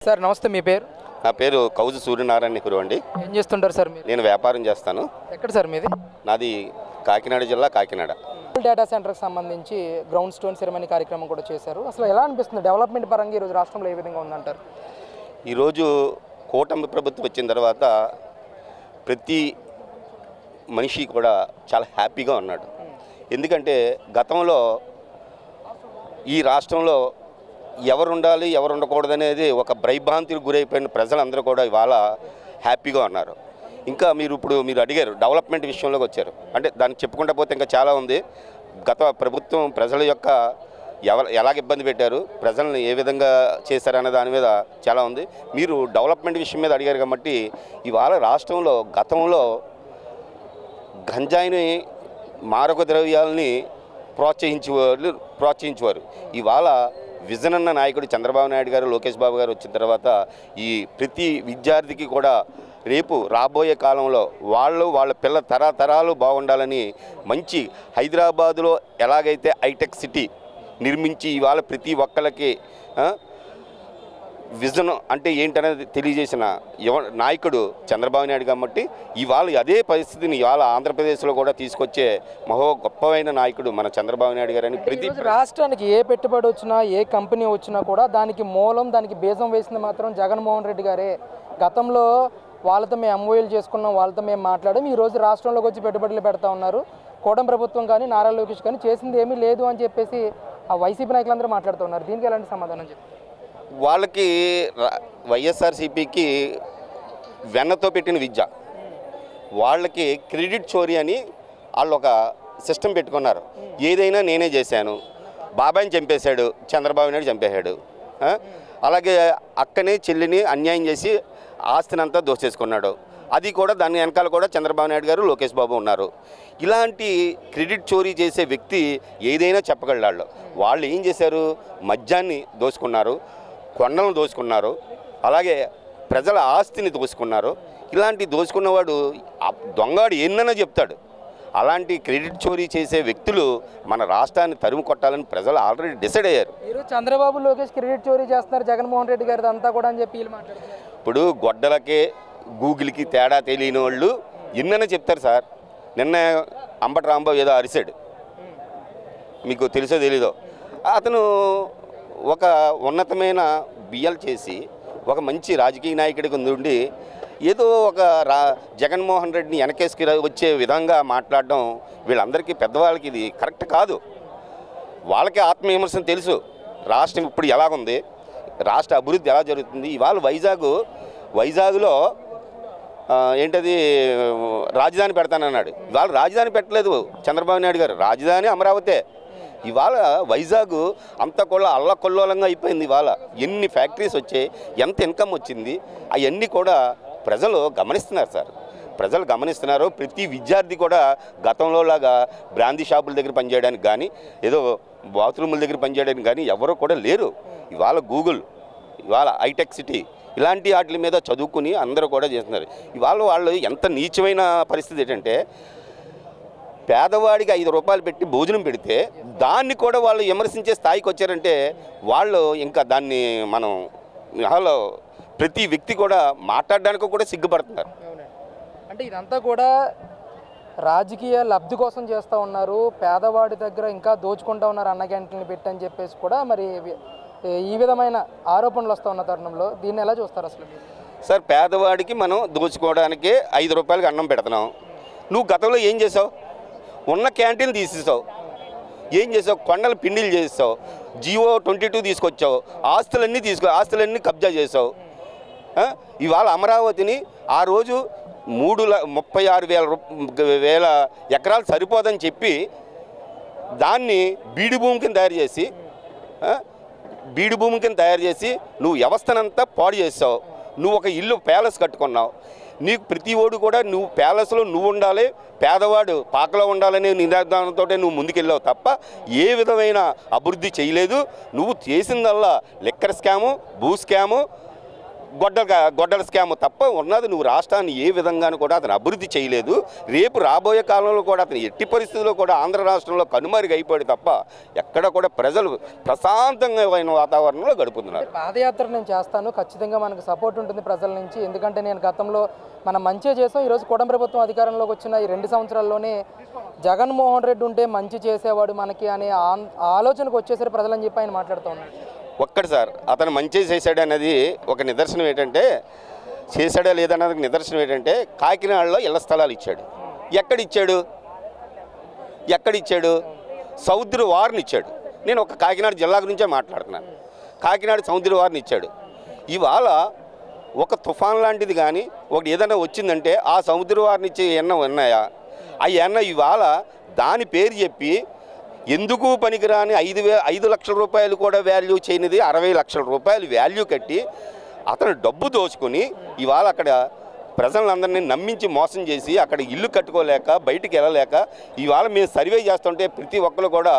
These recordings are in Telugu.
సార్ నమస్తే, మీ పేరు? నా పేరు కౌజు సూర్యనారాయణ నెహ్రూ అండి. ఏం చేస్తుంటారు సార్ మీరు? నేను వ్యాపారం చేస్తాను. ఎక్కడ సార్ మీది? నాది కాకినాడ జిల్లా, కాకినాడ. డేటా సెంటర్కి సంబంధించి గ్రౌండ్ స్టోన్ సెరమనీ కార్యక్రమం కూడా చేశారు. అసలు ఎలా అనిపిస్తుంది డెవలప్మెంట్ పరంగా ఈరోజు రాష్ట్రంలో ఏ విధంగా ఉందంటారు? ఈరోజు కూటమి ప్రభుత్వం వచ్చిన తర్వాత ప్రతి మనిషి కూడా చాలా హ్యాపీగా ఉన్నాడు. ఎందుకంటే గతంలో ఈ రాష్ట్రంలో ఎవరు ఉండాలి ఎవరు ఉండకూడదు అనేది ఒక భయభ్రాంతికి గురైపోయిన ప్రజలందరూ కూడా ఇవాళ హ్యాపీగా ఉన్నారు. ఇంకా మీరు అడిగారు డెవలప్మెంట్ విషయంలోకి వచ్చారు అంటే దానికి చెప్పుకుంటా పోతే ఇంకా చాలా ఉంది. గత ప్రభుత్వం ప్రజల యొక్క ఎలాగ ఇబ్బంది పెట్టారు, ప్రజలను ఏ విధంగా చేశారనే దాని మీద చాలా ఉంది. మీరు డెవలప్మెంట్ విషయం మీద అడిగారు కాబట్టి ఇవాళ రాష్ట్రంలో గతంలో గంజాయిని మారక ద్రవ్యాలని ప్రోత్సహించేవారు. ఇవాళ విజన్ అన్న నాయకుడు చంద్రబాబు నాయుడు గారు, లోకేష్ బాబు గారు వచ్చిన తర్వాత ఈ ప్రతి విద్యార్థికి కూడా రేపు రాబోయే కాలంలో వాళ్ళ పిల్ల తరతరాలు బాగుండాలని మంచి హైదరాబాదులో ఎలాగైతే హైటెక్ సిటీ నిర్మించి ఇవాళ ప్రతి ఒక్కళ్ళకి విజన్ అంటే ఏంటనేది తెలియజేసిన నాయకుడు చంద్రబాబు నాయుడు కాబట్టి ఇవాళ అదే పరిస్థితిని ఇవాళ ఆంధ్రప్రదేశ్లో కూడా తీసుకొచ్చే గొప్పమైన నాయకుడు మన చంద్రబాబు నాయుడు గారు అని ప్రతి రాష్ట్రానికి ఏ పెట్టుబడి వచ్చినా ఏ కంపెనీ వచ్చినా కూడా దానికి మూలం దానికి బీజం వేసింది మాత్రం జగన్మోహన్ రెడ్డి గారే. గతంలో వాళ్ళతో మేము ఎంఓయూలు చేసుకున్నాం, వాళ్ళతో మేము మాట్లాడాం, ఈరోజు రాష్ట్రంలోకి వచ్చి పెట్టుబడులు పెడతా ఉన్నారు. కూటమి ప్రభుత్వం కానీ నారా లోకేష్ కానీ చేసింది ఏమీ లేదు అని చెప్పేసి ఆ వైసీపీ నాయకులందరూ మాట్లాడుతున్నారు. దీనికి ఎలాంటి సమాధానం చెప్పి? వాళ్ళకి వైఎస్ఆర్సీపీకి వెన్నతో పెట్టిన విద్య, వాళ్ళకి క్రెడిట్ చోరీ అని వాళ్ళు ఒక సిస్టమ్ పెట్టుకున్నారు. ఏదైనా నేనే చేశాను, బాబాయిని చంపేశాడు చంద్రబాబు నాయుడు చంపేశాడు, అలాగే అక్కనే చెల్లిని అన్యాయం చేసి ఆస్తినంతా దోచేసుకున్నాడు, అది కూడా దాని వెనకాల కూడా చంద్రబాబు నాయుడు గారు, లోకేష్ బాబు ఉన్నారు. ఇలాంటి క్రెడిట్ చోరీ చేసే వ్యక్తి ఏదైనా చెప్పగలడు. వాళ్ళు ఏం చేశారు, మద్యాన్ని దోచుకున్నారు, కొండలను దోచుకున్నారు, అలాగే ప్రజల ఆస్తిని దోచుకున్నారు. ఇలాంటి దోచుకున్నవాడు దొంగవాడు ఎన్నైనా చెప్తాడు. అలాంటి క్రెడిట్ చోరీ చేసే వ్యక్తులు మన రాష్ట్రాన్ని తరుము కొట్టాలని ప్రజలు ఆల్రెడీ డిసైడ్ అయ్యారు. ఈరోజు చంద్రబాబు లోకేష్ క్రెడిట్ చోరీ చేస్తున్నారు జగన్మోహన్ రెడ్డి గారిది అంతా కూడా అని చెప్పి వీళ్ళు మాట్లాడుతున్నారు. ఇప్పుడు గొడ్డలకే గూగుల్కి తేడా తెలియని వాళ్ళు ఎన్నైనా చెప్తారు సార్. నిన్న అంబటి రాంబాబు ఏదో అరిసాడు, మీకు తెలుసో తెలీదో. అతను ఒక ఉన్నతమైన బిఎల్ చేసి ఒక మంచి రాజకీయ నాయకుడికి ఉండి ఏదో ఒక జగన్మోహన్ రెడ్డిని వెనకేసుకు వచ్చే విధంగా మాట్లాడడం వీళ్ళందరికీ పెద్దవాళ్ళకి ఇది కరెక్ట్ కాదు. వాళ్ళకి ఆత్మవిమర్శనం తెలుసు. రాష్ట్రం ఇప్పుడు ఎలాగుంది, రాష్ట్ర అభివృద్ధి ఎలా జరుగుతుంది. ఇవాళ వైజాగ్లో ఏంటది రాజధాని పెడతానన్నాడు. ఇవాళ రాజధాని పెట్టలేదు చంద్రబాబు నాయుడు గారు, రాజధాని అమరావతే. ఇవాళ వైజాగ్ అంతా కూడా అల్లకొల్లోలంగా అయిపోయింది. ఇవాళ ఎన్ని ఫ్యాక్టరీస్ వచ్చాయి, ఎంత ఇన్కమ్ వచ్చింది, అవన్నీ కూడా ప్రజలు గమనిస్తున్నారు సార్. ప్రజలు గమనిస్తున్నారు. ప్రతి విద్యార్థి కూడా గతంలో లాగా బ్రాందీ షాపుల దగ్గర పనిచేయడానికి కానీ, ఏదో బాత్రూముల దగ్గర పనిచేయడానికి కానీ ఎవరూ కూడా లేరు. ఇవాళ గూగుల్, ఇవాళ హైటెక్ సిటీ ఇలాంటి వాటి మీద చదువుకుని అందరూ కూడా చేస్తున్నారు. ఇవాళ వాళ్ళు ఎంత నీచమైన పరిస్థితి ఏంటంటే, పేదవాడికి 5 రూపాయలు పెట్టి భోజనం పెడితే దాన్ని కూడా వాళ్ళు విమర్శించే స్థాయికి వచ్చారంటే వాళ్ళు ఇంకా దాన్ని మనం వాళ్ళు ప్రతి వ్యక్తి కూడా మాట్లాడడానికి కూడా సిగ్గుపడుతున్నారు. అంటే ఇదంతా కూడా రాజకీయ లబ్ధి కోసం చేస్తూ ఉన్నారు, పేదవాడి దగ్గర ఇంకా దోచుకుంటూ ఉన్నారు అన్న క్యాంటీన్లు పెట్టని చెప్పేసి కూడా మరి ఈ విధమైన ఆరోపణలు వస్తూ ఉన్న తరుణంలో దీన్ని ఎలా చూస్తారు అసలు? సార్, పేదవాడికి మనం దోచుకోవడానికే 5 రూపాయలకి అన్నం పెడుతున్నాం. నువ్వు గతంలో ఏం చేసావు? ఉన్న క్యాంటీన్ తీసేసావు, ఏం చేసావు? కొండలు పిండిలు చేసావు, జియో 22 తీసుకొచ్చావు, ఆస్తులన్నీ కబ్జా చేసావు. ఇవాళ అమరావతిని ఆ రోజు 36,000 ఎకరాలు సరిపోదని చెప్పి దాన్ని బీడు భూమి కింద తయారు చేసి నువ్వు వ్యవస్థనంతా పాడు చేసావు. నువ్వు ఒక ఇల్లు ప్యాలెస్ కట్టుకున్నావు. నీకు ప్రతి ఓడు కూడా నువ్వు ప్యాలెస్లో నువ్వు ఉండాలి, పేదవాడు పాకలో ఉండాలనే నినాదంతో నువ్వు ముందుకెళ్ళావు తప్ప ఏ విధమైన అభివృద్ధి చేయలేదు. నువ్వు చేసిందల్లా లిక్కర్ స్కాము, భూ స్కాము, గొడ్డల స్కామ్ తప్ప ఉన్నది నువ్వు రాష్ట్రాన్ని ఏ విధంగానూ కూడా అతను అభివృద్ధి చేయలేదు. రేపు రాబోయే కాలంలో కూడా అతను ఎట్టి పరిస్థితుల్లో కూడా ఆంధ్ర రాష్ట్రంలో కనుమరుగు అయిపోయాడు తప్ప ఎక్కడ కూడా ప్రజలు ప్రశాంతంగా వాతావరణంలో గడుపుతున్నారు. పాదయాత్ర నేను చేస్తాను, ఖచ్చితంగా మనకు సపోర్ట్ ఉంటుంది ప్రజల నుంచి. ఎందుకంటే నేను గతంలో మనం మంచిగా చేసాం. ఈరోజు కూటమి ప్రభుత్వం అధికారంలోకి వచ్చిన ఈ 2 సంవత్సరాల్లోనే జగన్మోహన్ రెడ్డి ఉంటే మంచి చేసేవాడు మనకి అనే ఆలోచనకు వచ్చేసరి ప్రజలని చెప్పి ఆయన మాట్లాడుతూ ఉన్నారు. ఒక్కటి సార్, అతను మంచి చేశాడు అనేది ఒక నిదర్శనం ఏంటంటే, చేశాడా లేదన్నది నిదర్శనం ఏంటంటే, కాకినాడలో ఇళ్ల స్థలాలు ఇచ్చాడు. ఎక్కడిచ్చాడు? సముద్ర వారిని ఇచ్చాడు. నేను ఒక కాకినాడ జిల్లా గురించే మాట్లాడుతున్నాను. కాకినాడ సముద్ర వారిని ఇచ్చాడు. ఇవాళ ఒక తుఫాన్ లాంటిది కానీ ఒకటి ఏదైనా వచ్చిందంటే ఆ సముద్ర వారిని ఇచ్చే ఎన్న ఉన్నాయా? ఆ ఎన్న ఇవాళ దాని పేరు చెప్పి ఎందుకు పనికిరాని 5 లక్షల రూపాయలు కూడా వాల్యూ చేయనిది 60 లక్షల రూపాయలు వాల్యూ కట్టి అతను డబ్బు దోచుకొని ఇవాళ అక్కడ ప్రజలందరినీ నమ్మించి మోసం చేసి అక్కడ ఇల్లు కట్టుకోలేక బయటికి వెళ్ళలేక ఇవాళ మేము సర్వే చేస్తుంటే ప్రతి ఒక్కరు కూడా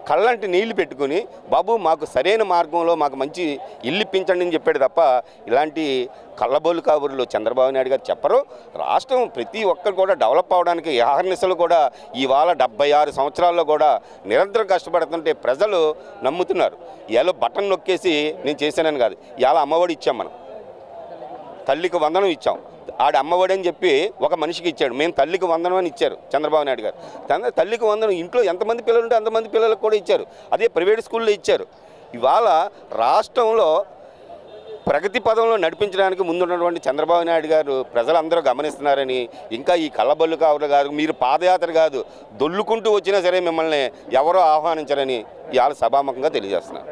కళ్ళంటి నీళ్లు పెట్టుకుని బాబు మాకు సరైన మార్గంలో మాకు మంచి ఇల్లు ఇప్పించండి అని చెప్పాడు తప్ప ఇలాంటి కళ్ళబోలు కబుర్లు చంద్రబాబు నాయుడు గారు చెప్పరు. రాష్ట్రం ప్రతి ఒక్కరు కూడా డెవలప్ అవడానికి ఆహర్నిశలు కూడా ఇవాళ 76 సంవత్సరాల్లో కూడా నిరంతరం కష్టపడుతుంటే ప్రజలు నమ్ముతున్నారు. ఇవాళ బటన్ నొక్కేసి నేను చేశానని కాదు, ఇవాళ అమ్మఒడి ఇచ్చాం, మనం తల్లికి వందనం ఇచ్చాం. ఆడ అమ్మఒడి అని చెప్పి ఒక మనిషికి ఇచ్చాడు. మేము తల్లికి వందనం అని ఇచ్చారు చంద్రబాబు నాయుడు గారు. తల్లికి వందనం ఇంట్లో ఎంతమంది పిల్లలు ఉంటే అంతమంది పిల్లలకు కూడా ఇచ్చారు. అదే ప్రైవేట్ స్కూల్లో ఇచ్చారు. ఇవాళ రాష్ట్రంలో ప్రగతి పదంలో నడిపించడానికి ముందున్నటువంటి చంద్రబాబు నాయుడు గారు ప్రజలందరూ గమనిస్తున్నారని, ఇంకా ఈ కళ్ళబొల్లు కాదు మీరు పాదయాత్ర కాదు దొల్లుకుంటూ వచ్చినా సరే మిమ్మల్ని ఎవరో ఆహ్వానించారని ఇవాళ సభాముఖంగా తెలియజేస్తున్నారు.